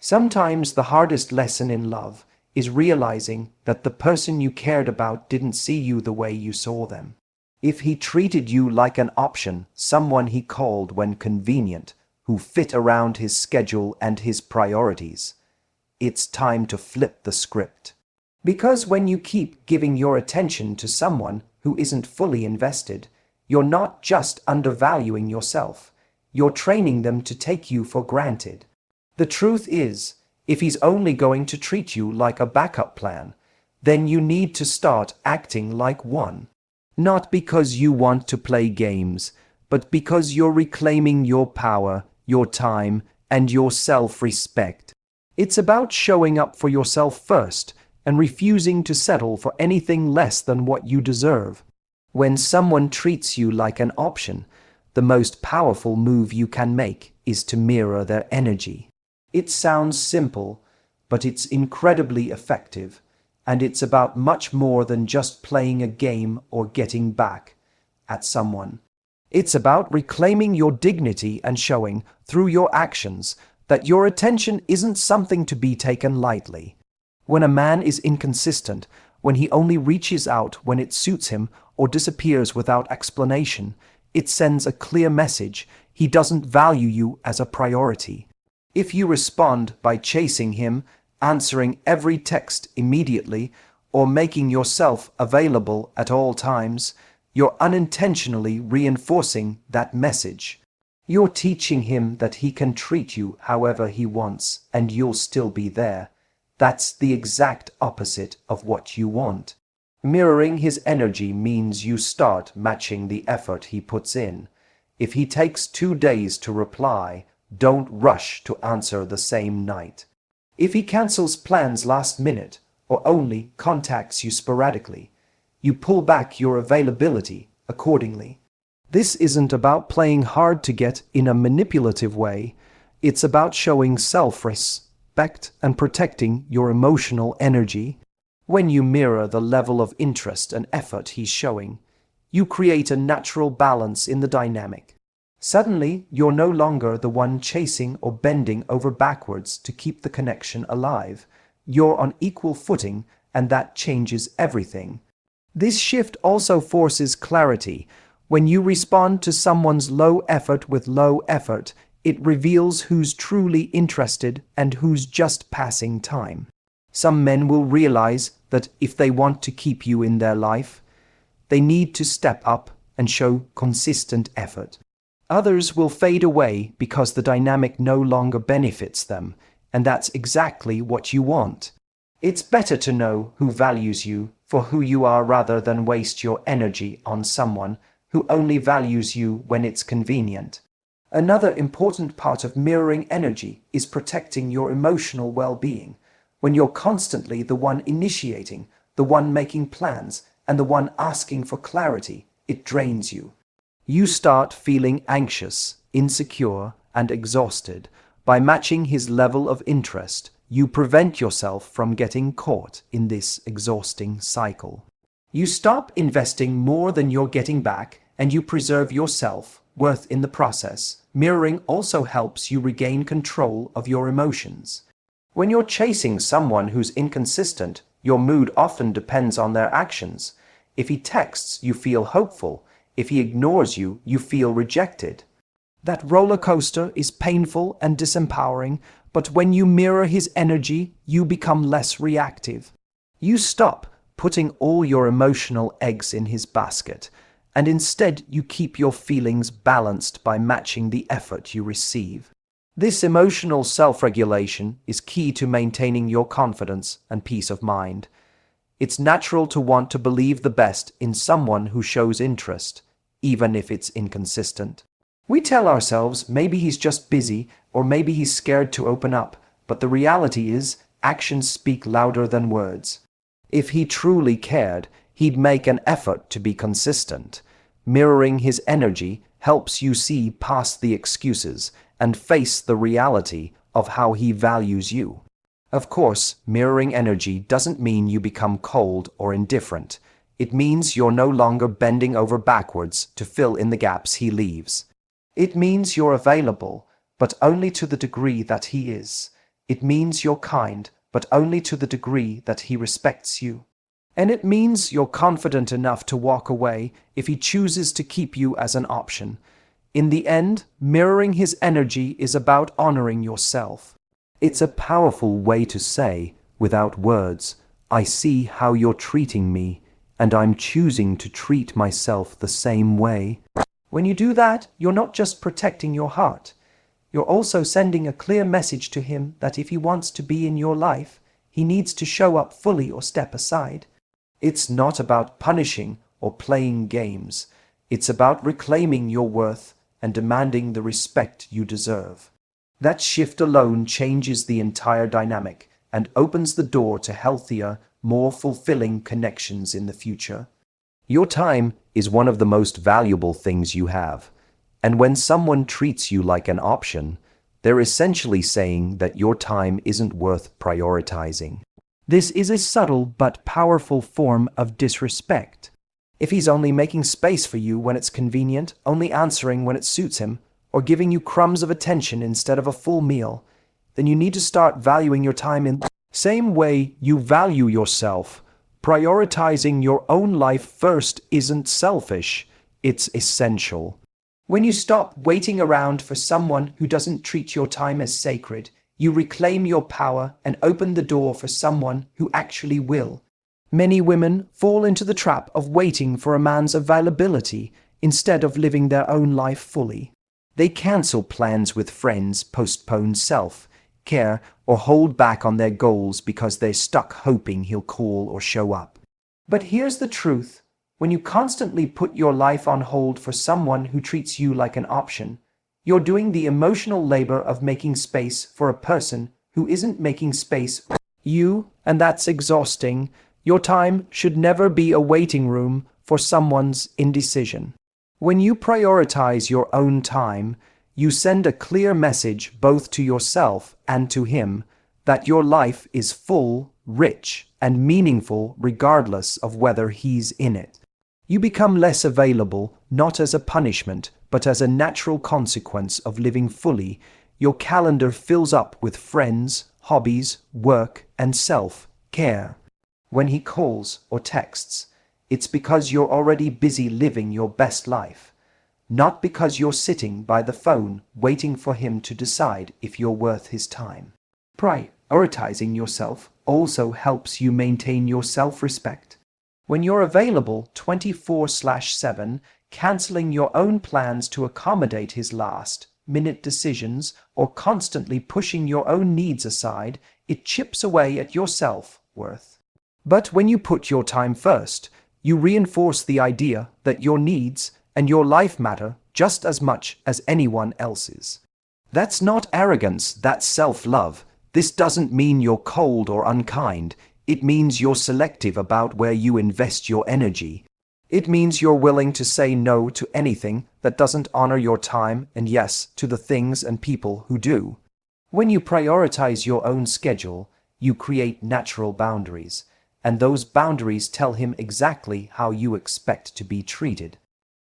Sometimes the hardest lesson in love is realizing that the person you cared about didn't see you the way you saw them. If he treated you like an option, someone he called when convenient, who fit around his schedule and his priorities, it's time to flip the script. Because when you keep giving your attention to someone who isn't fully invested, you're not just undervaluing yourself, you're training them to take you for granted. The truth is, if he's only going to treat you like a backup plan, then you need to start acting like one. Not because you want to play games, but because you're reclaiming your power, your time, and your self-respect. It's about showing up for yourself first and refusing to settle for anything less than what you deserve. When someone treats you like an option, the most powerful move you can make is to mirror their energy. It sounds simple, but it's incredibly effective, and it's about much more than just playing a game or getting back at someone. It's about reclaiming your dignity and showing, through your actions, that your attention isn't something to be taken lightly. When a man is inconsistent, when he only reaches out when it suits him or disappears without explanation, it sends a clear message: he doesn't value you as a priority. If you respond by chasing him, answering every text immediately, or making yourself available at all times, you're unintentionally reinforcing that message. You're teaching him that he can treat you however he wants, and you'll still be there. That's the exact opposite of what you want. Mirroring his energy means you start matching the effort he puts in. If he takes 2 days to reply, don't rush to answer the same night. If he cancels plans last minute or only contacts you sporadically, you pull back your availability accordingly. This isn't about playing hard to get in a manipulative way. It's about showing self-respect and protecting your emotional energy. When you mirror the level of interest and effort he's showing, you create a natural balance in the dynamic. Suddenly, you're no longer the one chasing or bending over backwards to keep the connection alive. You're on equal footing, and that changes everything. This shift also forces clarity. When you respond to someone's low effort with low effort, it reveals who's truly interested and who's just passing time. Some men will realize that if they want to keep you in their life, they need to step up and show consistent effort. Others will fade away because the dynamic no longer benefits them, and that's exactly what you want. It's better to know who values you for who you are rather than waste your energy on someone who only values you when it's convenient. Another important part of mirroring energy is protecting your emotional well-being. When you're constantly the one initiating, the one making plans, and the one asking for clarity, it drains you. You start feeling anxious, insecure, and exhausted. By matching his level of interest, you prevent yourself from getting caught in this exhausting cycle. You stop investing more than you're getting back, and you preserve your self-worth in the process. Mirroring also helps you regain control of your emotions. When you're chasing someone who's inconsistent, your mood often depends on their actions. If he texts, you feel hopeful. If he ignores you, you feel rejected. That roller coaster is painful and disempowering, but when you mirror his energy, you become less reactive. You stop putting all your emotional eggs in his basket, and instead you keep your feelings balanced by matching the effort you receive. This emotional self-regulation is key to maintaining your confidence and peace of mind. It's natural to want to believe the best in someone who shows interest, even if it's inconsistent. We tell ourselves maybe he's just busy or maybe he's scared to open up, but the reality is actions speak louder than words. If he truly cared, he'd make an effort to be consistent. Mirroring his energy helps you see past the excuses and face the reality of how he values you. Of course, mirroring energy doesn't mean you become cold or indifferent. It means you're no longer bending over backwards to fill in the gaps he leaves. It means you're available, but only to the degree that he is. It means you're kind, but only to the degree that he respects you. And it means you're confident enough to walk away if he chooses to keep you as an option. In the end, mirroring his energy is about honoring yourself. It's a powerful way to say, without words, I see how you're treating me, and I'm choosing to treat myself the same way. When you do that, you're not just protecting your heart. You're also sending a clear message to him that if he wants to be in your life, he needs to show up fully or step aside. It's not about punishing or playing games. It's about reclaiming your worth and demanding the respect you deserve. That shift alone changes the entire dynamic and opens the door to healthier, more fulfilling connections in the future. Your time is one of the most valuable things you have. And when someone treats you like an option, they're essentially saying that your time isn't worth prioritizing. This is a subtle but powerful form of disrespect. If he's only making space for you when it's convenient, only answering when it suits him, or giving you crumbs of attention instead of a full meal, then you need to start valuing your time in the same way you value yourself. Prioritizing your own life first isn't selfish, it's essential. When you stop waiting around for someone who doesn't treat your time as sacred, you reclaim your power and open the door for someone who actually will. Many women fall into the trap of waiting for a man's availability instead of living their own life fully. They cancel plans with friends, postpone self-care, or hold back on their goals because they're stuck hoping he'll call or show up. But here's the truth. When you constantly put your life on hold for someone who treats you like an option, you're doing the emotional labor of making space for a person who isn't making space for you, and that's exhausting. Your time should never be a waiting room for someone's indecision. When you prioritize your own time, you send a clear message both to yourself and to him that your life is full, rich, and meaningful regardless of whether he's in it. You become less available, not as a punishment, but as a natural consequence of living fully. Your calendar fills up with friends, hobbies, work, and self-care. When he calls or texts, it's because you're already busy living your best life, not because you're sitting by the phone waiting for him to decide if you're worth his time. Prioritizing yourself also helps you maintain your self-respect. When you're available 24/7, canceling your own plans to accommodate his last-minute decisions or constantly pushing your own needs aside, it chips away at your self-worth. But when you put your time first, you reinforce the idea that your needs and your life matter just as much as anyone else's. That's not arrogance, that's self-love. This doesn't mean you're cold or unkind. It means you're selective about where you invest your energy. It means you're willing to say no to anything that doesn't honor your time and yes to the things and people who do. When you prioritize your own schedule, you create natural boundaries, and those boundaries tell him exactly how you expect to be treated.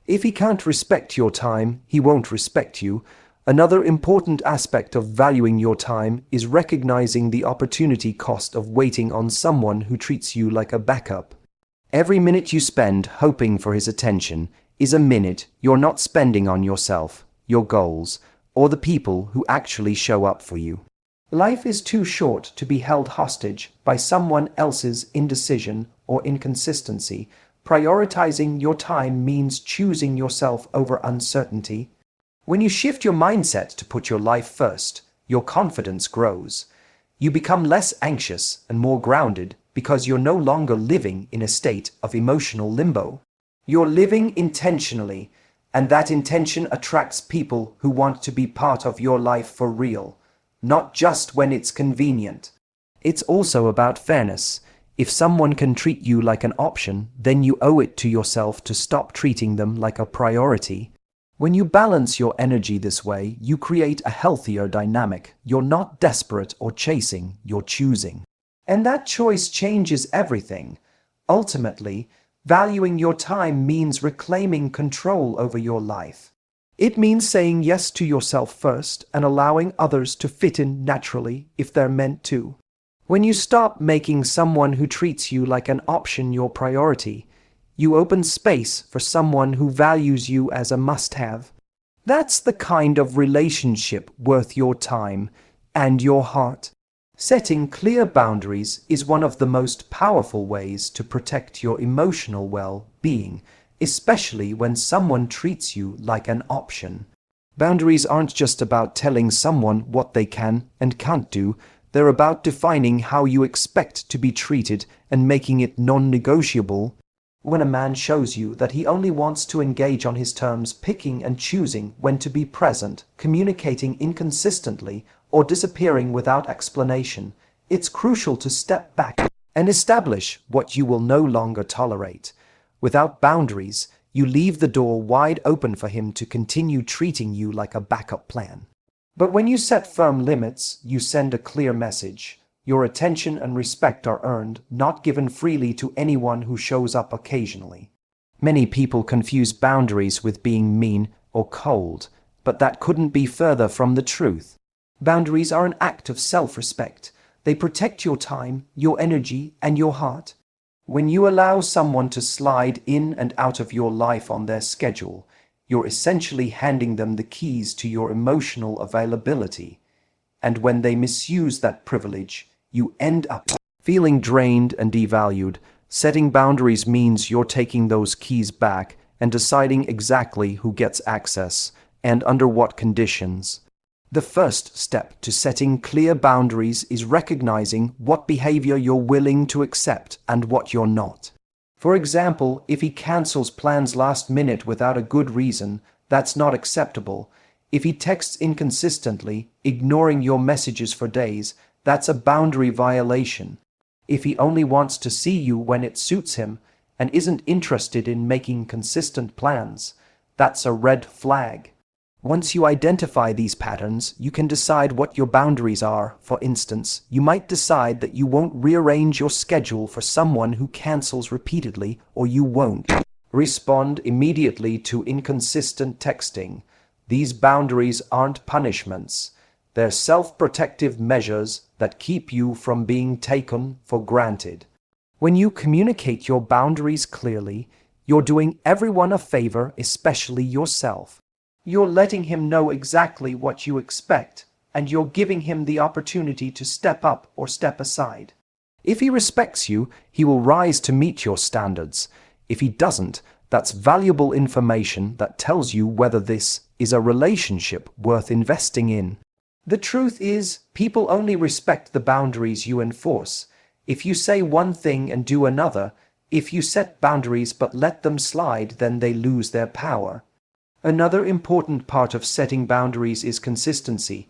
If he can't respect your time, he won't respect you. Another important aspect of valuing your time is recognizing the opportunity cost of waiting on someone who treats you like a backup. Every minute you spend hoping for his attention is a minute you're not spending on yourself, your goals, or the people who actually show up for you. Life is too short to be held hostage by someone else's indecision or inconsistency. Prioritizing your time means choosing yourself over uncertainty. When you shift your mindset to put your life first, your confidence grows. You become less anxious and more grounded because you're no longer living in a state of emotional limbo. You're living intentionally, and that intention attracts people who want to be part of your life for real, not just when it's convenient. It's also about fairness. If someone can treat you like an option, then you owe it to yourself to stop treating them like a priority. When you balance your energy this way, you create a healthier dynamic. You're not desperate or chasing, you're choosing. And that choice changes everything. Ultimately, valuing your time means reclaiming control over your life. It means saying yes to yourself first and allowing others to fit in naturally if they're meant to. When you stop making someone who treats you like an option your priority, you open space for someone who values you as a must-have. That's the kind of relationship worth your time and your heart. Setting clear boundaries is one of the most powerful ways to protect your emotional well-being, especially when someone treats you like an option. Boundaries aren't just about telling someone what they can and can't do, they're about defining how you expect to be treated and making it non-negotiable. When a man shows you that he only wants to engage on his terms, picking and choosing when to be present, communicating inconsistently, or disappearing without explanation, it's crucial to step back and establish what you will no longer tolerate. Without boundaries, you leave the door wide open for him to continue treating you like a backup plan. But when you set firm limits, you send a clear message. Your attention and respect are earned, not given freely to anyone who shows up occasionally. Many people confuse boundaries with being mean or cold, but that couldn't be further from the truth. Boundaries are an act of self-respect. They protect your time, your energy, and your heart. When you allow someone to slide in and out of your life on their schedule, you're essentially handing them the keys to your emotional availability. And when they misuse that privilege, you end up feeling drained and devalued. Setting boundaries means you're taking those keys back and deciding exactly who gets access and under what conditions. The first step to setting clear boundaries is recognizing what behavior you're willing to accept and what you're not. For example, if he cancels plans last minute without a good reason, that's not acceptable. If he texts inconsistently, ignoring your messages for days, that's a boundary violation. If he only wants to see you when it suits him and isn't interested in making consistent plans, that's a red flag. Once you identify these patterns, you can decide what your boundaries are. For instance, you might decide that you won't rearrange your schedule for someone who cancels repeatedly, or you won't respond immediately to inconsistent texting. These boundaries aren't punishments. They're self-protective measures that keep you from being taken for granted. When you communicate your boundaries clearly, you're doing everyone a favor, especially yourself. You're letting him know exactly what you expect, and you're giving him the opportunity to step up or step aside. If he respects you, he will rise to meet your standards. If he doesn't, that's valuable information that tells you whether this is a relationship worth investing in. The truth is, people only respect the boundaries you enforce. If you say one thing and do another, if you set boundaries but let them slide, then they lose their power. Another important part of setting boundaries is consistency.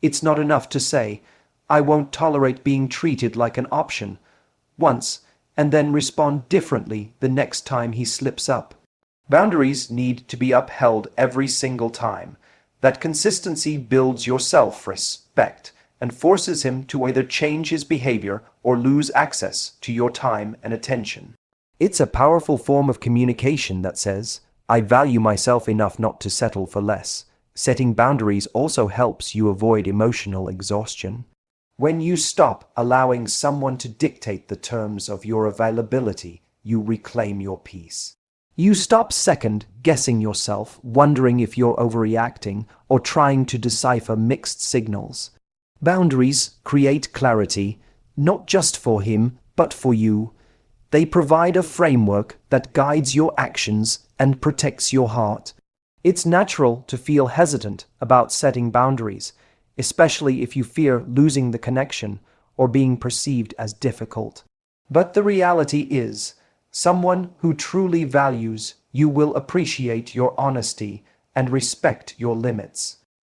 It's not enough to say, "I won't tolerate being treated like an option," once, and then respond differently the next time he slips up. Boundaries need to be upheld every single time. That consistency builds your self-respect and forces him to either change his behavior or lose access to your time and attention. It's a powerful form of communication that says, "I value myself enough not to settle for less." Setting boundaries also helps you avoid emotional exhaustion. When you stop allowing someone to dictate the terms of your availability, you reclaim your peace. You stop second-guessing yourself, wondering if you're overreacting or trying to decipher mixed signals. Boundaries create clarity, not just for him, but for you. They provide a framework that guides your actions and protects your heart. It's natural to feel hesitant about setting boundaries, especially if you fear losing the connection or being perceived as difficult. But the reality is, someone who truly values you will appreciate your honesty and respect your limits.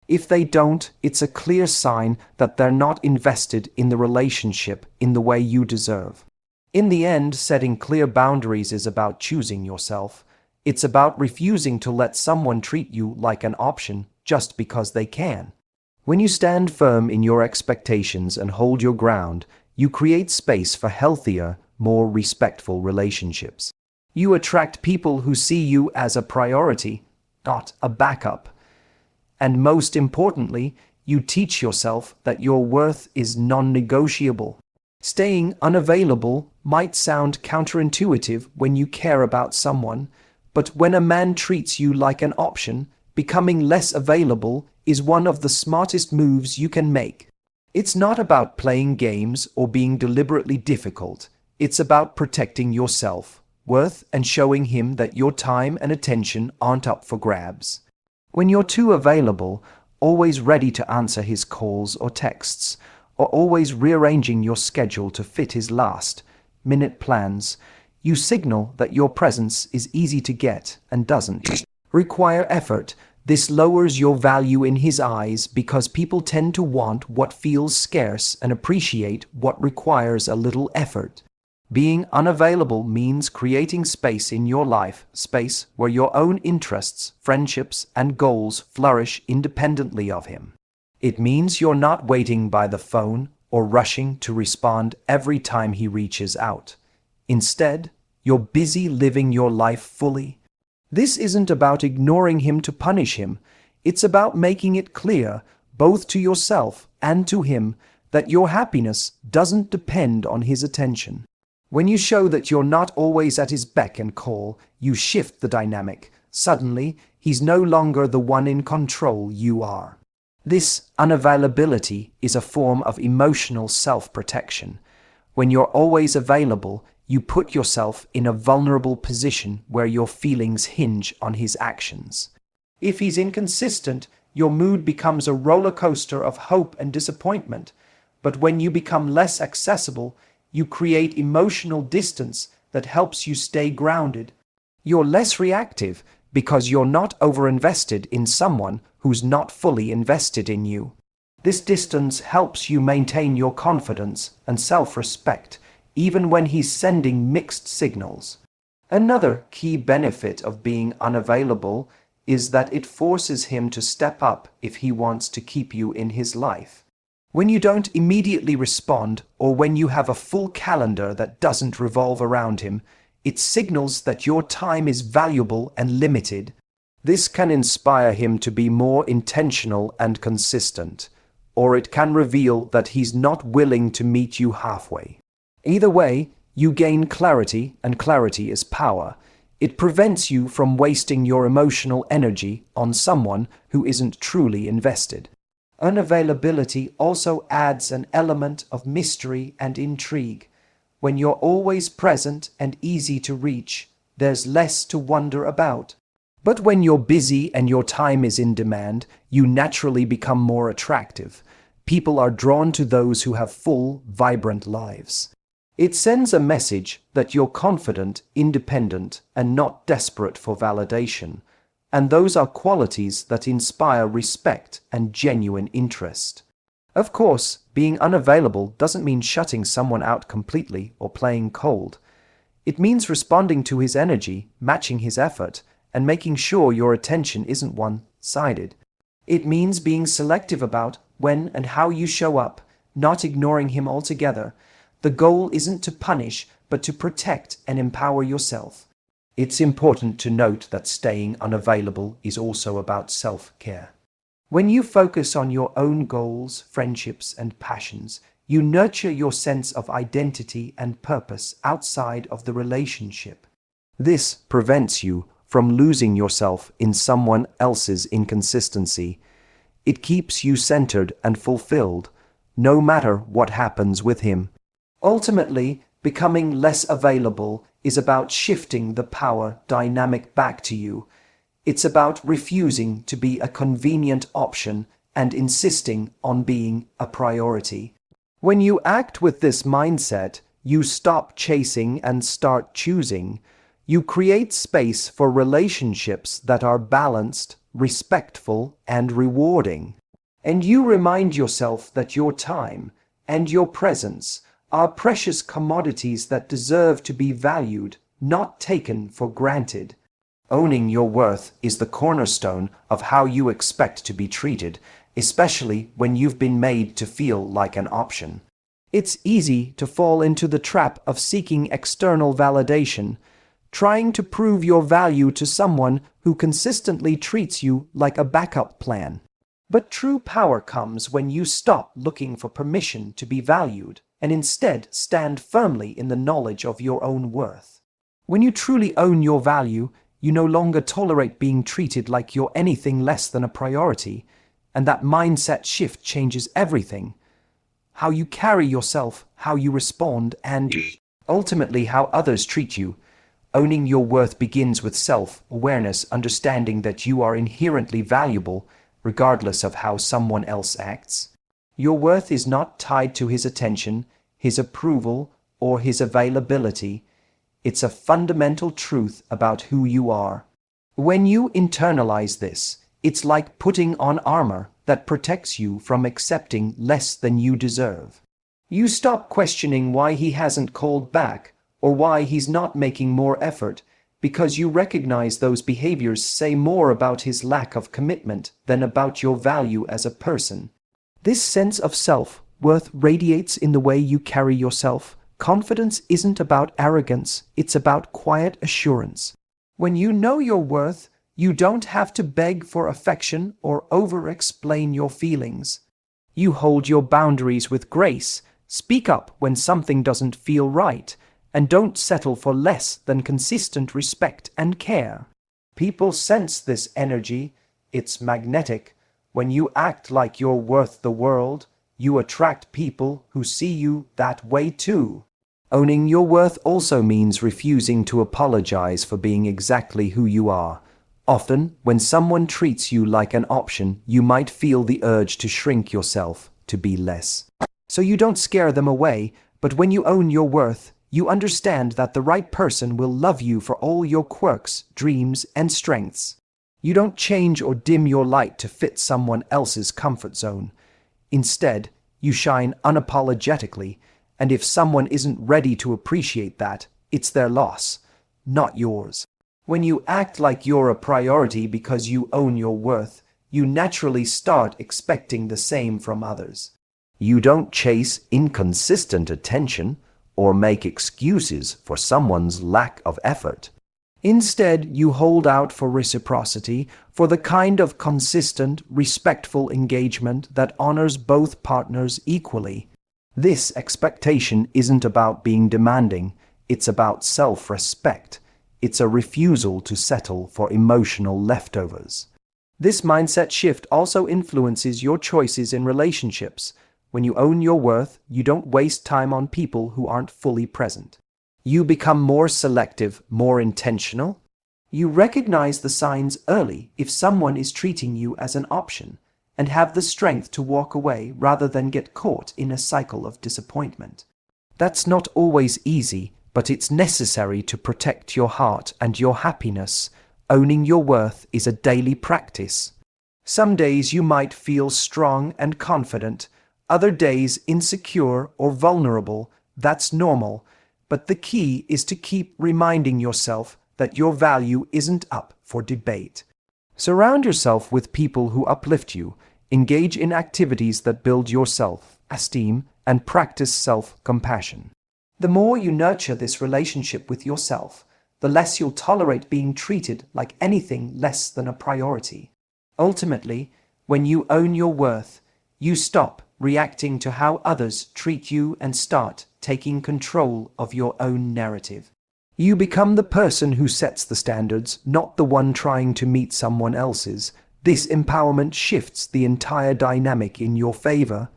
If they don't, it's a clear sign that they're not invested in the relationship in the way you deserve. In the end, setting clear boundaries is about choosing yourself. It's about refusing to let someone treat you like an option just because they can. When you stand firm in your expectations and hold your ground, you create space for healthier, more respectful relationships. You attract people who see you as a priority, not a backup. And most importantly, you teach yourself that your worth is non-negotiable. Staying unavailable might sound counterintuitive when you care about someone, but when a man treats you like an option, becoming less available is one of the smartest moves you can make. It's not about playing games or being deliberately difficult. It's about protecting your self-worth and showing him that your time and attention aren't up for grabs. When you're too available, always ready to answer his calls or texts, or always rearranging your schedule to fit his last-minute plans, you signal that your presence is easy to get and doesn't require effort. This lowers your value in his eyes because people tend to want what feels scarce and appreciate what requires a little effort. Being unavailable means creating space in your life, space where your own interests, friendships, and goals flourish independently of him. It means you're not waiting by the phone or rushing to respond every time he reaches out. Instead, you're busy living your life fully. This isn't about ignoring him to punish him. It's about making it clear, both to yourself and to him, that your happiness doesn't depend on his attention. When you show that you're not always at his beck and call, you shift the dynamic. Suddenly, he's no longer the one in control, you are. This unavailability is a form of emotional self-protection. When you're always available, you put yourself in a vulnerable position where your feelings hinge on his actions. If he's inconsistent, your mood becomes a roller coaster of hope and disappointment. But when you become less accessible, you create emotional distance that helps you stay grounded. You're less reactive because you're not overinvested in someone who's not fully invested in you. This distance helps you maintain your confidence and self-respect even when he's sending mixed signals. Another key benefit of being unavailable is that it forces him to step up if he wants to keep you in his life. When you don't immediately respond, or when you have a full calendar that doesn't revolve around him, it signals that your time is valuable and limited. This can inspire him to be more intentional and consistent, or it can reveal that he's not willing to meet you halfway. Either way, you gain clarity, and clarity is power. It prevents you from wasting your emotional energy on someone who isn't truly invested. Unavailability also adds an element of mystery and intrigue. When you're always present and easy to reach, there's less to wonder about. But when you're busy and your time is in demand, you naturally become more attractive. People are drawn to those who have full, vibrant lives. It sends a message that you're confident, independent, and not desperate for validation. And those are qualities that inspire respect and genuine interest. Of course, being unavailable doesn't mean shutting someone out completely or playing cold. It means responding to his energy, matching his effort, and making sure your attention isn't one-sided. It means being selective about when and how you show up, not ignoring him altogether. The goal isn't to punish, but to protect and empower yourself. It's important to note that staying unavailable is also about self-care. When you focus on your own goals, friendships, and passions, you nurture your sense of identity and purpose outside of the relationship. This prevents you from losing yourself in someone else's inconsistency. It keeps you centered and fulfilled, no matter what happens with him. Ultimately, becoming less available is about shifting the power dynamic back to you. It's about refusing to be a convenient option and insisting on being a priority. When you act with this mindset, you stop chasing and start choosing. You create space for relationships that are balanced, respectful, and rewarding. And you remind yourself that your time and your presence are precious commodities that deserve to be valued, not taken for granted. Owning your worth is the cornerstone of how you expect to be treated, especially when you've been made to feel like an option. It's easy to fall into the trap of seeking external validation, trying to prove your value to someone who consistently treats you like a backup plan. But true power comes when you stop looking for permission to be valued and instead stand firmly in the knowledge of your own worth. When you truly own your value, you no longer tolerate being treated like you're anything less than a priority, and that mindset shift changes everything. How you carry yourself, how you respond, and ultimately how others treat you. Owning your worth begins with self-awareness, understanding that you are inherently valuable, regardless of how someone else acts. Your worth is not tied to his attention, his approval, or his availability. It's a fundamental truth about who you are. When you internalize this, it's like putting on armor that protects you from accepting less than you deserve. You stop questioning why he hasn't called back or why he's not making more effort, because you recognize those behaviors say more about his lack of commitment than about your value as a person. This sense of self-worth radiates in the way you carry yourself. Confidence isn't about arrogance, it's about quiet assurance. When you know your worth, you don't have to beg for affection or over-explain your feelings. You hold your boundaries with grace, speak up when something doesn't feel right, and don't settle for less than consistent respect and care. People sense this energy. It's magnetic. When you act like you're worth the world, you attract people who see you that way too. Owning your worth also means refusing to apologize for being exactly who you are. Often, when someone treats you like an option, you might feel the urge to shrink yourself, to be less. So you don't scare them away, but when you own your worth, you understand that the right person will love you for all your quirks, dreams, and strengths. You don't change or dim your light to fit someone else's comfort zone. Instead, you shine unapologetically, and if someone isn't ready to appreciate that, it's their loss, not yours. When you act like you're a priority because you own your worth, you naturally start expecting the same from others. You don't chase inconsistent attention or make excuses for someone's lack of effort. Instead, you hold out for reciprocity, for the kind of consistent, respectful engagement that honors both partners equally. This expectation isn't about being demanding, it's about self-respect. It's a refusal to settle for emotional leftovers. This mindset shift also influences your choices in relationships. When you own your worth, you don't waste time on people who aren't fully present. You become more selective, more intentional. You recognize the signs early if someone is treating you as an option, and have the strength to walk away rather than get caught in a cycle of disappointment. That's not always easy, but it's necessary to protect your heart and your happiness. Owning your worth is a daily practice. Some days you might feel strong and confident, other days insecure or vulnerable. That's normal, but the key is to keep reminding yourself that your value isn't up for debate. Surround yourself with people who uplift you, engage in activities that build your self-esteem, and practice self-compassion. The more you nurture this relationship with yourself, the less you'll tolerate being treated like anything less than a priority. Ultimately, when you own your worth, you stop reacting to how others treat you and start taking control of your own narrative. You become the person who sets the standards, not the one trying to meet someone else's. This empowerment shifts the entire dynamic in your favor.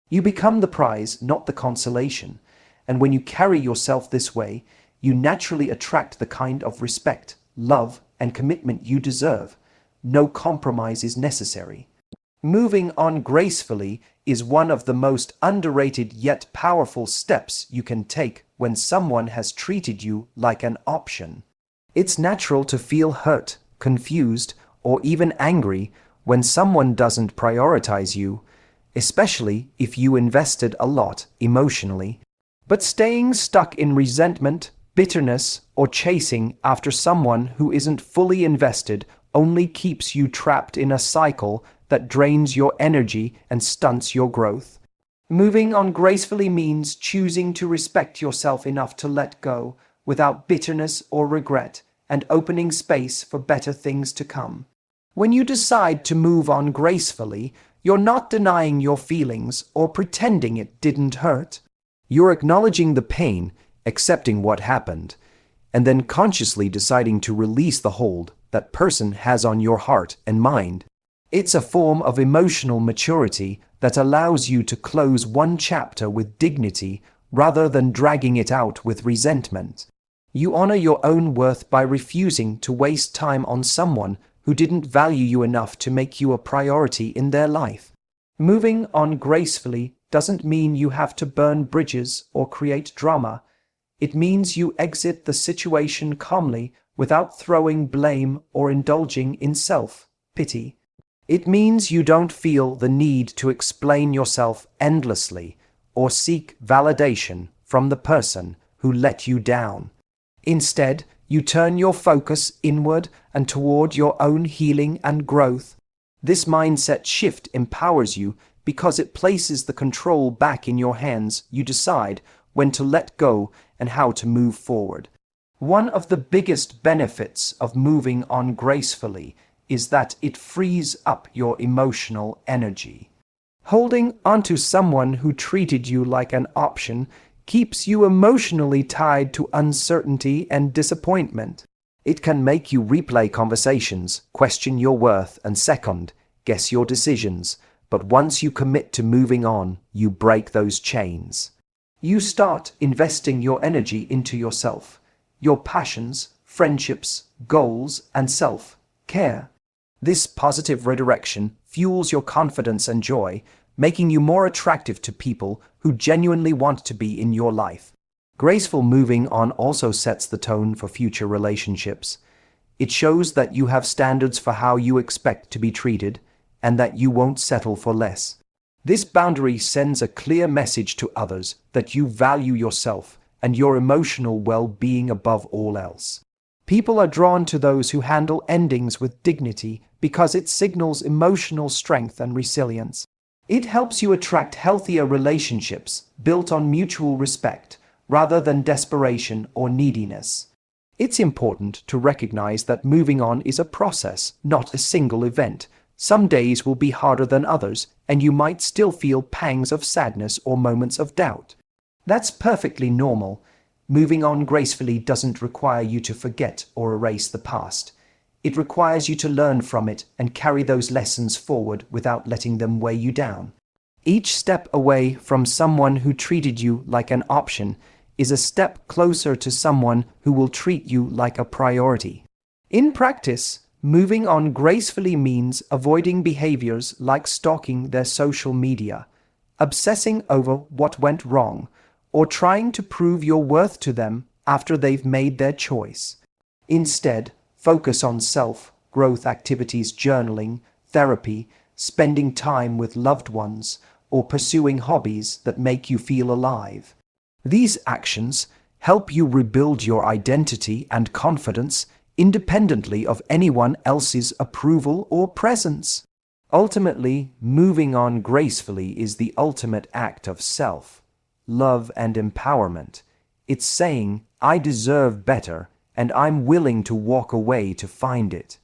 You become the prize, not the consolation. And when you carry yourself this way, you naturally attract the kind of respect, love, and commitment you deserve. No compromise is necessary. Moving on gracefully is one of the most underrated yet powerful steps you can take when someone has treated you like an option. It's natural to feel hurt, confused, or even angry when someone doesn't prioritize you, especially if you invested a lot emotionally. But staying stuck in resentment, bitterness, or chasing after someone who isn't fully invested only keeps you trapped in a cycle that drains your energy and stunts your growth. Moving on gracefully means choosing to respect yourself enough to let go without bitterness or regret, and opening space for better things to come. When you decide to move on gracefully, you're not denying your feelings or pretending it didn't hurt. You're acknowledging the pain, accepting what happened, and then consciously deciding to release the hold that person has on your heart and mind. It's a form of emotional maturity that allows you to close one chapter with dignity rather than dragging it out with resentment. You honor your own worth by refusing to waste time on someone who didn't value you enough to make you a priority in their life. Moving on gracefully doesn't mean you have to burn bridges or create drama. It means you exit the situation calmly without throwing blame or indulging in self-pity. It means you don't feel the need to explain yourself endlessly or seek validation from the person who let you down. Instead, you turn your focus inward and toward your own healing and growth. This mindset shift empowers you because it places the control back in your hands. You decide when to let go and how to move forward. One of the biggest benefits of moving on gracefully is that it frees up your emotional energy. Holding onto someone who treated you like an option keeps you emotionally tied to uncertainty and disappointment. It can make you replay conversations, question your worth, and second-guess your decisions. But once you commit to moving on, you break those chains. You start investing your energy into yourself, your passions, friendships, goals, and self-care. This positive redirection fuels your confidence and joy, making you more attractive to people who genuinely want to be in your life. Graceful moving on also sets the tone for future relationships. It shows that you have standards for how you expect to be treated and that you won't settle for less. This boundary sends a clear message to others that you value yourself and your emotional well-being above all else. People are drawn to those who handle endings with dignity because it signals emotional strength and resilience. It helps you attract healthier relationships built on mutual respect rather than desperation or neediness. It's important to recognize that moving on is a process, not a single event. Some days will be harder than others, and you might still feel pangs of sadness or moments of doubt. That's perfectly normal. Moving on gracefully doesn't require you to forget or erase the past. It requires you to learn from it and carry those lessons forward without letting them weigh you down. Each step away from someone who treated you like an option is a step closer to someone who will treat you like a priority. In practice, moving on gracefully means avoiding behaviors like stalking their social media, obsessing over what went wrong, or trying to prove your worth to them after they've made their choice. Instead, focus on self-growth activities, journaling, therapy, spending time with loved ones, or pursuing hobbies that make you feel alive. These actions help you rebuild your identity and confidence independently of anyone else's approval or presence. Ultimately, moving on gracefully is the ultimate act of self-love and empowerment. It's saying, I deserve better, and I'm willing to walk away to find it.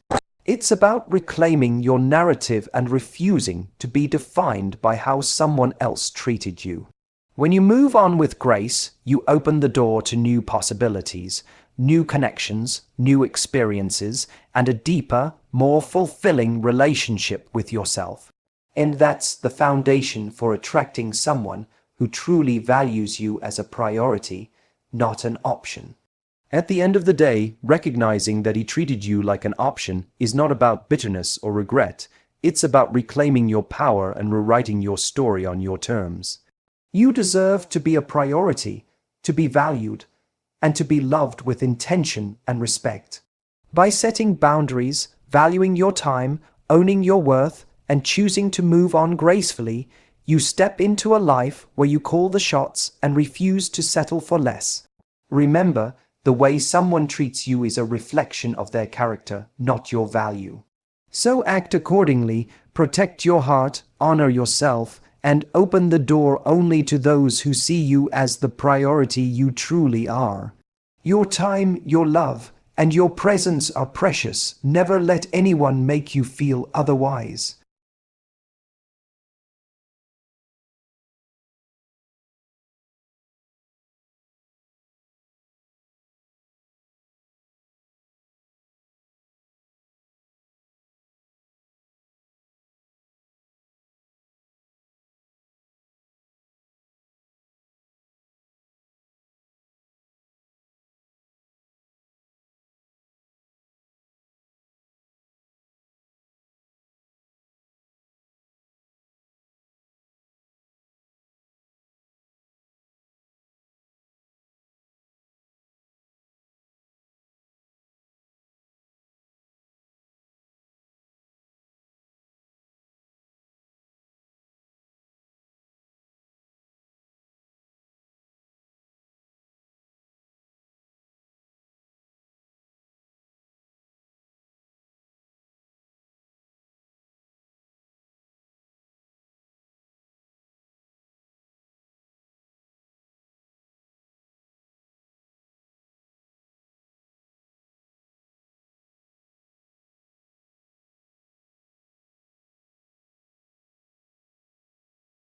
It's about reclaiming your narrative and refusing to be defined by how someone else treated you. When you move on with grace, you open the door to new possibilities, new connections, new experiences, and a deeper, more fulfilling relationship with yourself. And that's the foundation for attracting someone who truly values you as a priority, not an option. At the end of the day, recognizing that he treated you like an option is not about bitterness or regret. It's about reclaiming your power and rewriting your story on your terms. You deserve to be a priority, to be valued, and to be loved with intention and respect. By setting boundaries, valuing your time, owning your worth, and choosing to move on gracefully, you step into a life where you call the shots and refuse to settle for less. Remember, the way someone treats you is a reflection of their character, not your value. So act accordingly, protect your heart, honor yourself, and open the door only to those who see you as the priority you truly are. Your time, your love, and your presence are precious. Never let anyone make you feel otherwise.